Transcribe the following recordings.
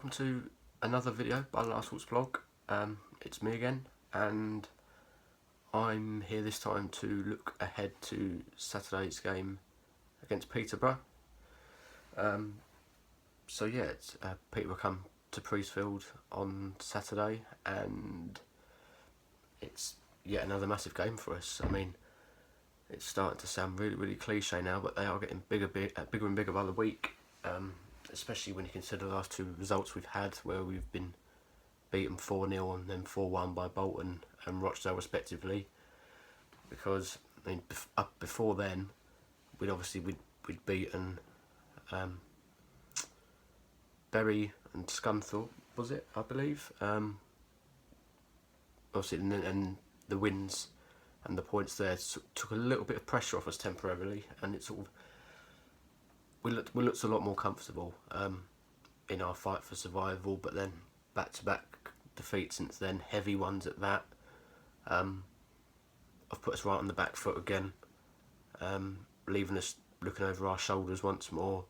welcome to another video by the Last Thoughts blog. It's me again, and I'm here this time to look ahead to Saturday's game against Peterborough. It's Peterborough come to Priestfield on Saturday, and it's yet another massive game for us. I mean, it's starting to sound really cliche now, but they are getting bigger and bigger by the week. Especially when you consider the last two results we've had, where we've been beaten 4-0 and then 4-1 by Bolton and Rochdale respectively. Because I mean, before then, we'd beaten Bury and Scunthorpe, was it? I believe. Obviously, and the wins and the points there took a little bit of pressure off us temporarily, and it sort of we looked a lot more comfortable in our fight for survival. But then back-to-back defeats since then, heavy ones at that, have put us right on the back foot again, leaving us looking over our shoulders once more.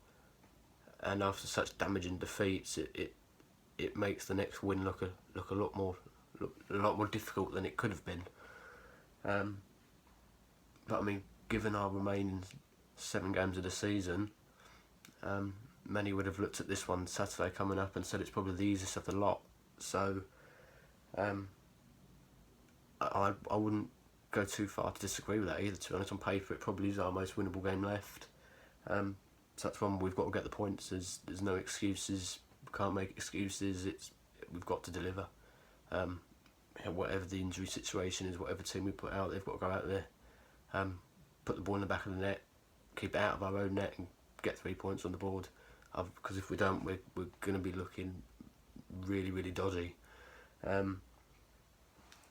And after such damaging defeats, it makes the next win look a lot more difficult than it could have been. But I mean, given our remaining 7 games of the season, many would have looked at this one Saturday coming up and said it's probably the easiest of the lot. So I wouldn't go too far to disagree with that either. To be honest, on paper it probably is our most winnable game left. So that's one we've got to get the points. There's no excuses. We can't make excuses. We've got to deliver. Whatever the injury situation is, whatever team we put out, they've got to go out there, put the ball in the back of the net, keep it out of our own net, and get 3 points on the board. Because if we don't, we're going to be looking really dodgy. I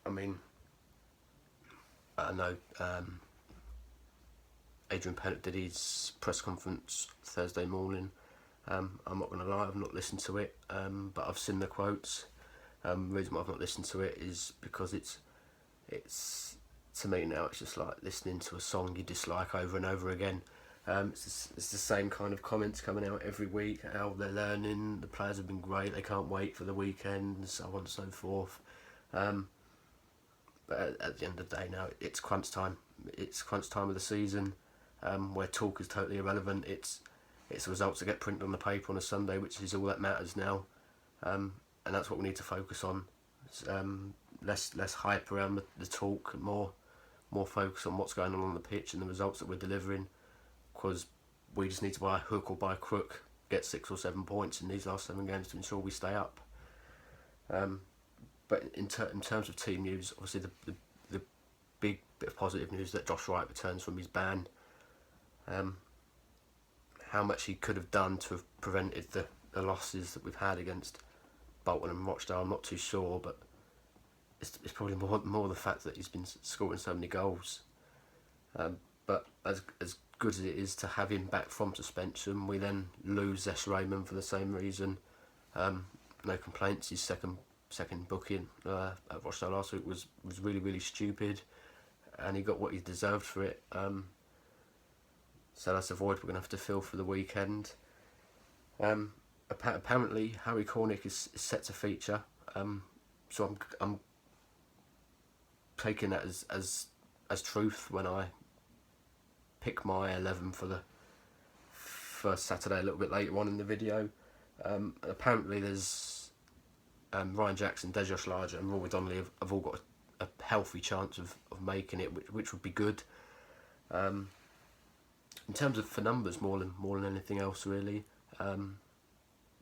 mean, I know Adrian Pennant did his press conference Thursday morning. I'm not going to lie, I've not listened to it, but I've seen the quotes. The reason why I've not listened to it is because it's to me now it's just like listening to a song you dislike over and over again. It's the same kind of comments coming out every week. How they're learning, the players have been great, they can't wait for the weekend, and so on and so forth. But at the end of the day now, it's crunch time. It's crunch time of the season, where talk is totally irrelevant. It's the results that get printed on the paper on a Sunday, which is all that matters now. And that's what we need to focus on. Less hype around the talk, and more focus on what's going on the pitch and the results that we're delivering. Because we just need to, by hook or by crook, get 6 or 7 points in these last 7 games to ensure we stay up. But in terms of team news, obviously the big bit of positive news that Josh Wright returns from his ban. How much he could have done to have prevented the losses that we've had against Bolton and Rochdale, I'm not too sure, but it's probably more the fact that he's been scoring so many goals. But as good as it is to have him back from suspension, we then lose Zesh Raymond for the same reason. No complaints. His second booking at Rochdale last week was really stupid, and he got what he deserved for it. So that's a void we're going to have to fill for the weekend. Apparently Harry Cornick is set to feature, so I'm taking that as truth when I pick my 11 for the first Saturday a little bit later on in the video. Apparently there's Ryan Jackson, Dejosh Larger and Rory Donnelly have all got a healthy chance of making it, which would be good. In terms of for numbers, more than anything else really,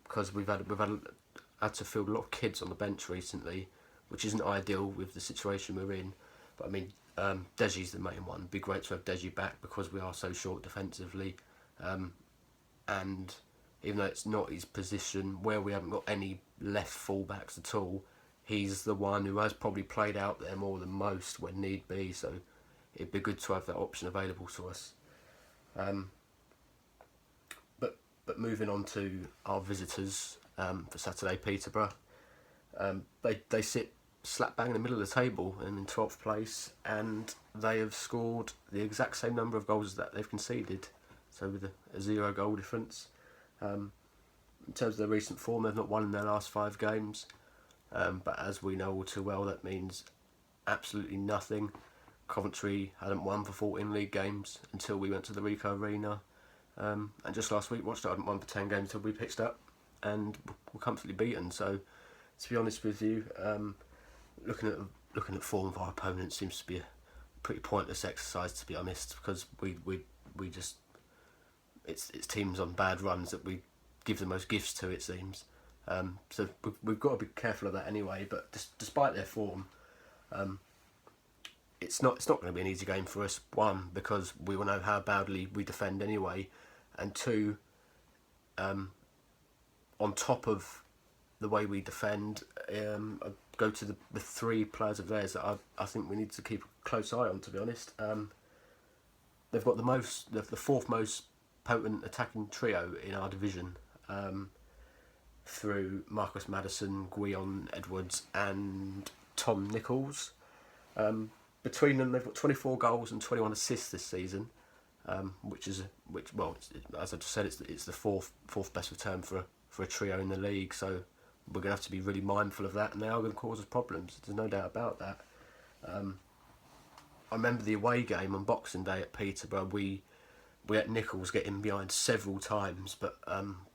because we've had to field a lot of kids on the bench recently, which isn't ideal with the situation we're in. But I mean, Deji's the main one. It'd be great to have Deji back because we are so short defensively, and even though it's not his position, where we haven't got any left fullbacks at all, he's the one who has probably played out there more than most when need be. So it'd be good to have that option available to us. But moving on to our visitors for Saturday, Peterborough. They sit slap bang in the middle of the table and in 12th place, and they have scored the exact same number of goals that they've conceded, so with a 0 goal difference. in terms of their recent form, they've not won in their last 5 games. But as we know all too well, that means absolutely nothing. Coventry hadn't won for 14 league games until we went to the Ricoh Arena. And just last week, Watchdale hadn't won for 10 games until we pitched up and were comfortably beaten. So, to be honest with you, looking at form of our opponents seems to be a pretty pointless exercise, to be honest, because we just it's teams on bad runs that we give the most gifts to, it seems. So we've got to be careful of that anyway. But despite their form, it's not going to be an easy game for us. One, because we will know how badly we defend anyway, and two, on top of the way we defend, I go to the 3 players of theirs that I think we need to keep a close eye on, to be honest. They've got the 4th most potent attacking trio in our division, through Marcus Maddison, Guion Edwards and Tom Nichols. Between them, they've got 24 goals and 21 assists this season, which as I just said, it's the fourth best return for a trio in the league. So we're going to have to be really mindful of that, and they are going to cause us problems. There's no doubt about that. I remember the away game on Boxing Day at Peterborough. We had Nichols get in behind several times, but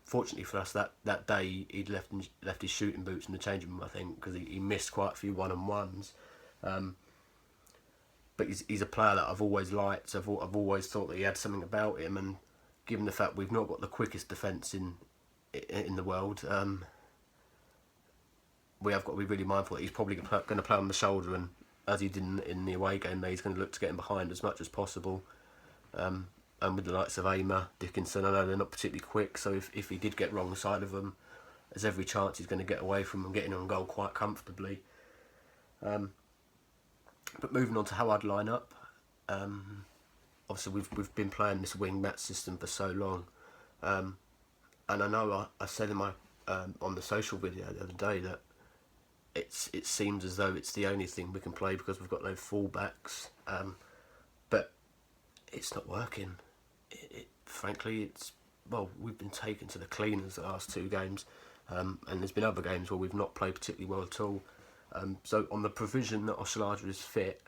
fortunately for us, that day he'd left his shooting boots in the changing room, I think, because he missed quite a few one-on-ones. But he's a player that I've always liked. I've always thought that he had something about him, and given the fact we've not got the quickest defence in the world, we have got to be really mindful that he's probably going to play on the shoulder, and as he did in the away game, he's going to look to get him behind as much as possible. And with the likes of Amer, Dickinson, I know they're not particularly quick, so if he did get wrong side of them, there's every chance he's going to get away from them, getting on goal quite comfortably. But moving on to how I'd line up, obviously we've been playing this wing-back system for so long, and I know I said in my on the social video the other day that it seems as though it's the only thing we can play because we've got no full-backs, but it's not working. Frankly, we've been taken to the cleaners the last 2 games, and there's been other games where we've not played particularly well at all. So on the provision that Oshilaja is fit,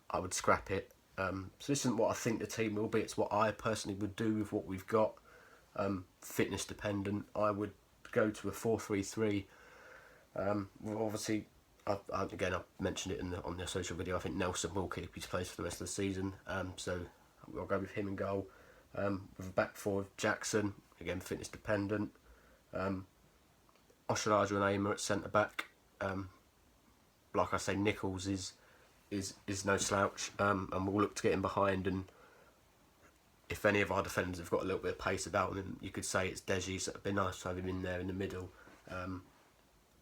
I would scrap it. So this isn't what I think the team will be, it's what I personally would do with what we've got. Fitness dependent, I would go to a 4-3-3. Obviously, I mentioned it on the social video, I think Nelson will keep his place for the rest of the season. So I'll go with him in goal. With a back 4 of Jackson, again fitness dependent. Oshilaja and Amer at centre back. Like I say, Nichols is no slouch, and we'll look to get him behind. And if any of our defenders have got a little bit of pace about them, you could say it's Deji, so it'd be nice to have him in there in the middle.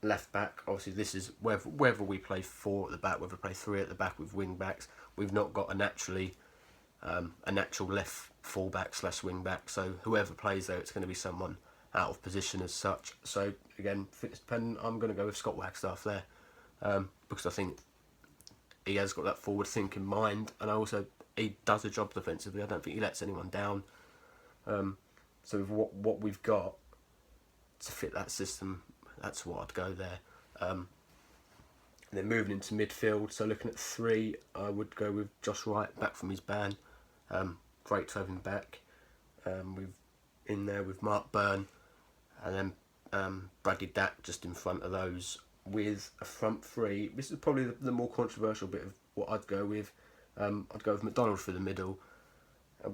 Left back, obviously this is whether we play 4 at the back, whether we play 3 at the back with wing backs, we've not got a natural left full back / wing back, so whoever plays there, it's going to be someone out of position as such. So again, fitness dependent, I'm going to go with Scott Wagstaff there, because I think he has got that forward thinking mind, and also he does a job defensively. I don't think he lets anyone down. So with what we've got to fit that system, that's what I'd go there. And then moving into midfield, so looking at 3, I would go with Josh Wright back from his ban. Great to have him back. We've in there with Mark Byrne, and then Bradley Dack just in front of those with a front 3. This is probably the more controversial bit of what I'd go with. I'd go with McDonald through the middle,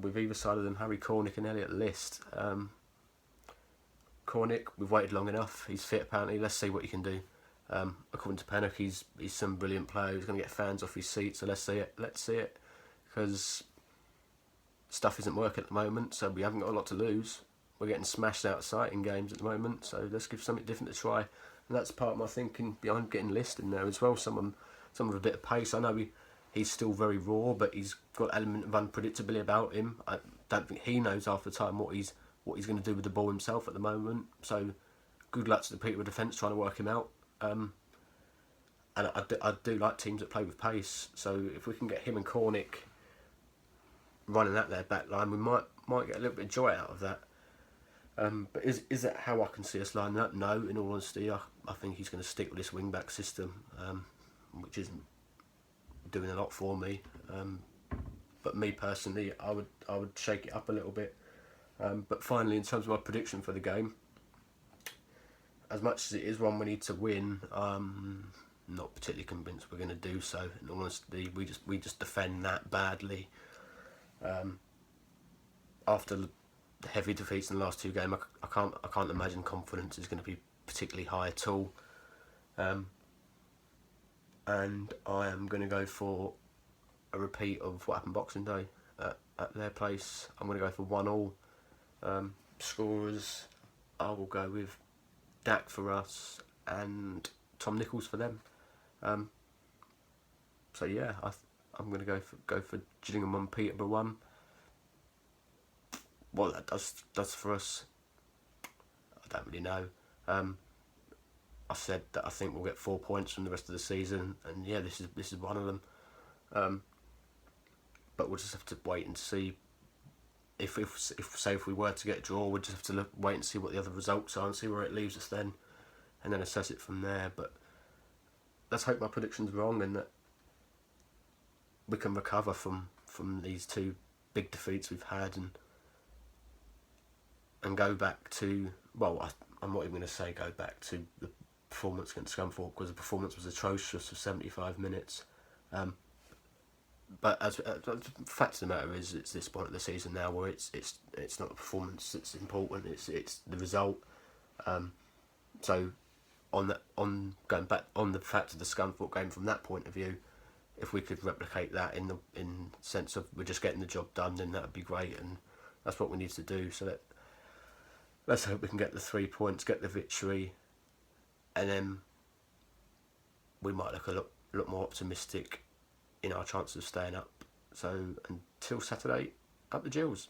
with either side of them Harry Cornick and Elliot List. Cornick, we've waited long enough. He's fit apparently. Let's see what he can do. According to Pennock, he's some brilliant player. He's going to get fans off his seat. So let's see it, because stuff isn't working at the moment. So we haven't got a lot to lose. We're getting smashed out of sight in games at the moment. So let's give something different a try. And that's part of my thinking behind getting List in there as well. Someone with a bit of pace. I know he's still very raw, but he's got an element of unpredictability about him. I don't think he knows half the time what he's going to do with the ball himself at the moment. So good luck to the Peterborough defence trying to work him out. And I do like teams that play with pace. So if we can get him and Cornick running at their back line, we might get a little bit of joy out of that. But is that how I can see us lining up? No, in all honesty, I think he's going to stick with this wing back system, which isn't doing a lot for me. But me personally, I would shake it up a little bit. But finally, in terms of my prediction for the game, as much as it is one we need to win, not particularly convinced we're going to do so. In all honesty, we just defend that badly. After the heavy defeats in the last two games, I can't imagine confidence is going to be particularly high at all. And I am going to go for a repeat of what happened Boxing Day at their place. I'm going to go for 1-1. Scorers, I will go with Dak for us and Tom Nichols for them. So yeah, I'm going to go for Gillingham 1, Peterborough 1. What that does for us, I don't really know. I said that I think we'll get 4 points from the rest of the season, and yeah, this is one of them. But we'll just have to wait and see. If we were to get a draw, we'll just have to wait and see what the other results are and see where it leaves us then, and then assess it from there. But let's hope my prediction's wrong and that we can recover from these two big defeats we've had and go back to, well, I'm not even going to say go back to the performance against Scunthorpe, because the performance was atrocious for 75 minutes. But as the fact of the matter is, it's this point of the season now where it's not the performance that's important, it's the result. So on going back on the fact of the Scunthorpe game from that point of view, if we could replicate that in sense of we're just getting the job done, then that would be great, and that's what we need to do. So let's hope we can get the 3 points, get the victory, and then we might look a lot more optimistic in our chances of staying up. So until Saturday, up the Gills.